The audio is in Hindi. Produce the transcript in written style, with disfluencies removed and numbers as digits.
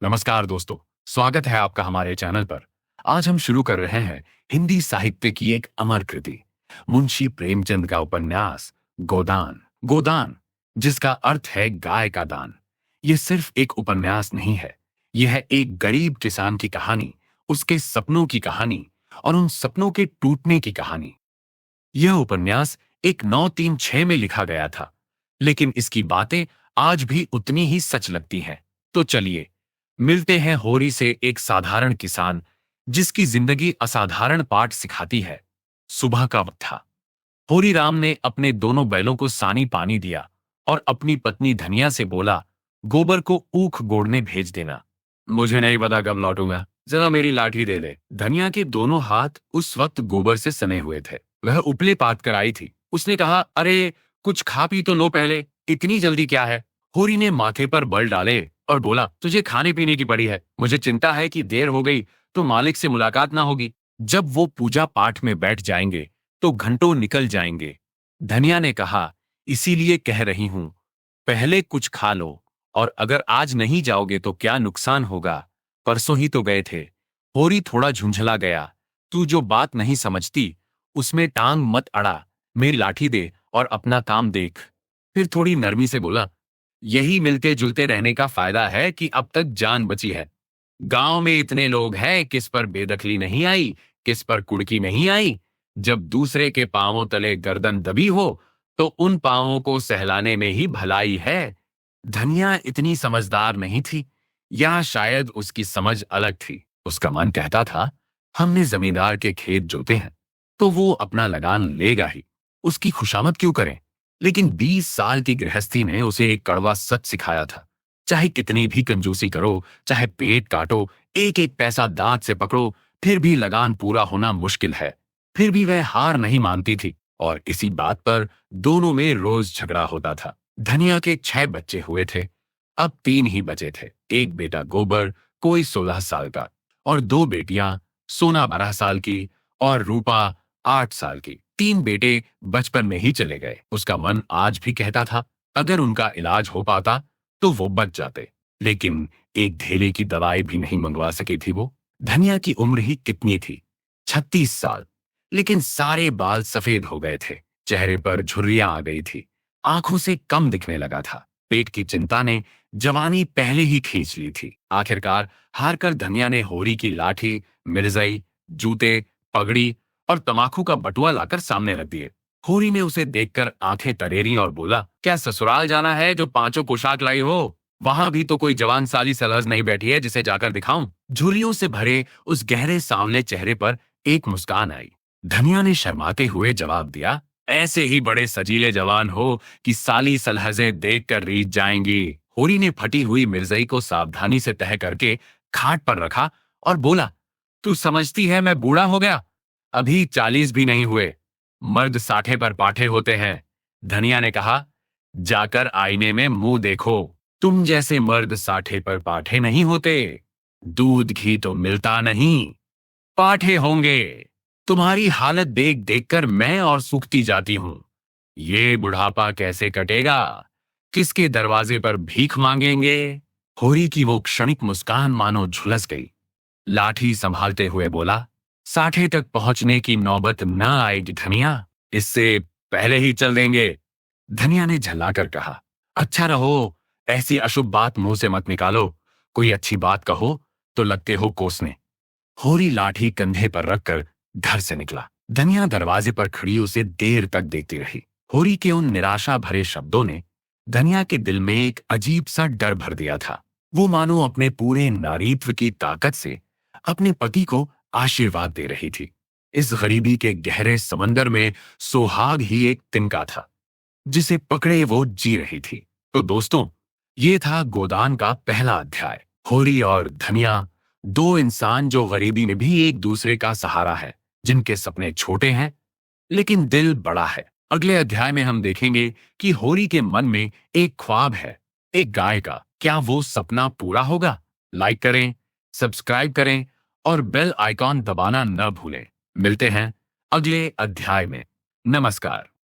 नमस्कार दोस्तों, स्वागत है आपका हमारे चैनल पर। आज हम शुरू कर रहे हैं हिंदी साहित्य की एक अमर कृति, मुंशी प्रेमचंद का उपन्यास गोदान। गोदान, जिसका अर्थ है गाय का दान। यह सिर्फ एक उपन्यास नहीं है, यह है एक गरीब किसान की कहानी, उसके सपनों की कहानी और उन सपनों के टूटने की कहानी। यह उपन्यास एक 936 में लिखा गया था, लेकिन इसकी बातें आज भी उतनी ही सच लगती हैं। तो चलिए मिलते हैं होरी से, एक साधारण किसान जिसकी जिंदगी असाधारण पाठ सिखाती है। सुबह का वक्त था। होरी राम ने अपने दोनों बैलों को सानी पानी दिया और अपनी पत्नी धनिया से बोला, गोबर को ऊख गोड़ने भेज देना। मुझे नहीं पता कब लौटूंगा, जरा मेरी लाठी दे दे। धनिया के दोनों हाथ उस वक्त गोबर से सने हुए थे। वह उपले पात कर आई थी। उसने कहा, अरे कुछ खा पी तो लो पहले, इतनी जल्दी क्या है। होरी ने माथे पर बल डाले और बोला, तुझे खाने पीने की पड़ी है, मुझे चिंता है कि देर हो गई तो मालिक से मुलाकात ना होगी। जब वो पूजा पाठ में बैठ जाएंगे तो घंटों निकल जाएंगे। धनिया ने कहा, इसीलिए कह रही हूं, पहले कुछ खा लो, और अगर आज नहीं जाओगे तो क्या नुकसान होगा, परसों ही तो गए थे। होरी थोड़ा झुंझला गया। तू जो बात नहीं समझती उसमें टांग मत अड़ा, मेरी लाठी दे और अपना काम देख। फिर थोड़ी नरमी से बोला, यही मिलते जुलते रहने का फायदा है कि अब तक जान बची है। गांव में इतने लोग हैं, किस पर बेदखली नहीं आई, किस पर कुड़की नहीं आई। जब दूसरे के पांवों तले गर्दन दबी हो तो उन पांवों को सहलाने में ही भलाई है। धनिया इतनी समझदार नहीं थी, या शायद उसकी समझ अलग थी। उसका मन कहता था, हमने जमींदार के खेत जोते हैं तो वो अपना लगान लेगा ही, उसकी खुशामद क्यों करें। लेकिन 20 साल की गृहस्थी ने उसे एक कड़वा सच सिखाया था, चाहे कितनी भी कंजूसी करो, चाहे पेट काटो, एक एक पैसा दांत से पकड़ो, फिर भी लगान पूरा होना मुश्किल है। फिर भी वह हार नहीं मानती थी, और इसी बात पर दोनों में रोज झगड़ा होता था। धनिया के 6 बच्चे हुए थे, अब 3 ही बचे थे। एक बेटा गोबर, कोई 16 साल का, और 2 बेटियां, सोना 12 साल की और रूपा 8 साल की। 3 बेटे बचपन में ही चले गए। उसका मन आज भी कहता था, अगर उनका इलाज हो पाता तो वो बच जाते, लेकिन एक ढेले की दवाई भी नहीं मंगवा सकी थी वो। धनिया की उम्र ही कितनी थी, 36 साल, लेकिन सारे बाल सफेद हो गए थे, चेहरे पर झुर्रियां आ गई थी, आंखों से कम दिखने लगा था। पेट की चिंता ने जवानी पहले ही खींच ली थी। आखिरकार हार कर धनिया ने होरी की लाठी, मिर्जई, जूते, पगड़ी और तमाकू का बटुआ लाकर सामने रख दिए। होरी ने उसे देखकर आंखें तरेरी और बोला, क्या ससुराल जाना है जो 5 पोशाक लाई हो? वहां भी तो कोई जवान साली सलहज नहीं बैठी है जिसे जाकर दिखाऊं। झुर्रियों से भरे उस गहरे सामने चेहरे पर एक मुस्कान आई। धनिया ने शर्माते हुए जवाब दिया, ऐसे ही बड़े सजीले जवान हो कि साली सलहजें देखकर रीझ जाएंगी। होरी ने फटी हुई मिर्जई को सावधानी से तह करके खाट पर रखा और बोला, तू समझती है मैं बूढ़ा हो गया? अभी 40 भी नहीं हुए, मर्द 60 पर पाठे होते हैं। धनिया ने कहा, जाकर आईने में मुंह देखो, तुम जैसे मर्द 60 पर पाठे नहीं होते। दूध घी तो मिलता नहीं, पाठे होंगे। तुम्हारी हालत देख देखकर मैं और सूखती जाती हूं। ये बुढ़ापा कैसे कटेगा? किसके दरवाजे पर भीख मांगेंगे? होरी की वो क्षणिक मुस्कान मानो झुलस गई। लाठी संभालते हुए बोला, 60 तक पहुंचने की नौबत न आएगी धनिया, इससे पहले ही चल देंगे। धनिया ने झल्लाकर कहा, अच्छा रहो, ऐसी अशुभ बात मुंह से मत निकालो, कोई अच्छी बात कहो तो लगते हो कोसने। होरी लाठी कंधे पर रखकर घर से निकला। धनिया दरवाजे पर खड़ी उसे देर तक देखती रही। होरी के उन निराशा भरे शब्दों ने धनिया के दिल में एक अजीब सा डर भर दिया था। वो मानो अपने पूरे नारीत्व की ताकत से अपने पति को आशीर्वाद दे रही थी। इस गरीबी के गहरे समंदर में सोहाग ही एक तिनका था, जिसे पकड़े वो जी रही थी। तो दोस्तों, ये था गोदान का पहला अध्याय। होरी और धनिया, 2 इंसान जो गरीबी में भी एक दूसरे का सहारा है, जिनके सपने छोटे हैं लेकिन दिल बड़ा है। अगले अध्याय में हम देखेंगे कि होरी के मन में एक ख्वाब है, एक गाय का। क्या वो सपना पूरा होगा? लाइक करें, सब्सक्राइब करें और बेल आइकॉन दबाना न भूलें। मिलते हैं अगले अध्याय में। नमस्कार।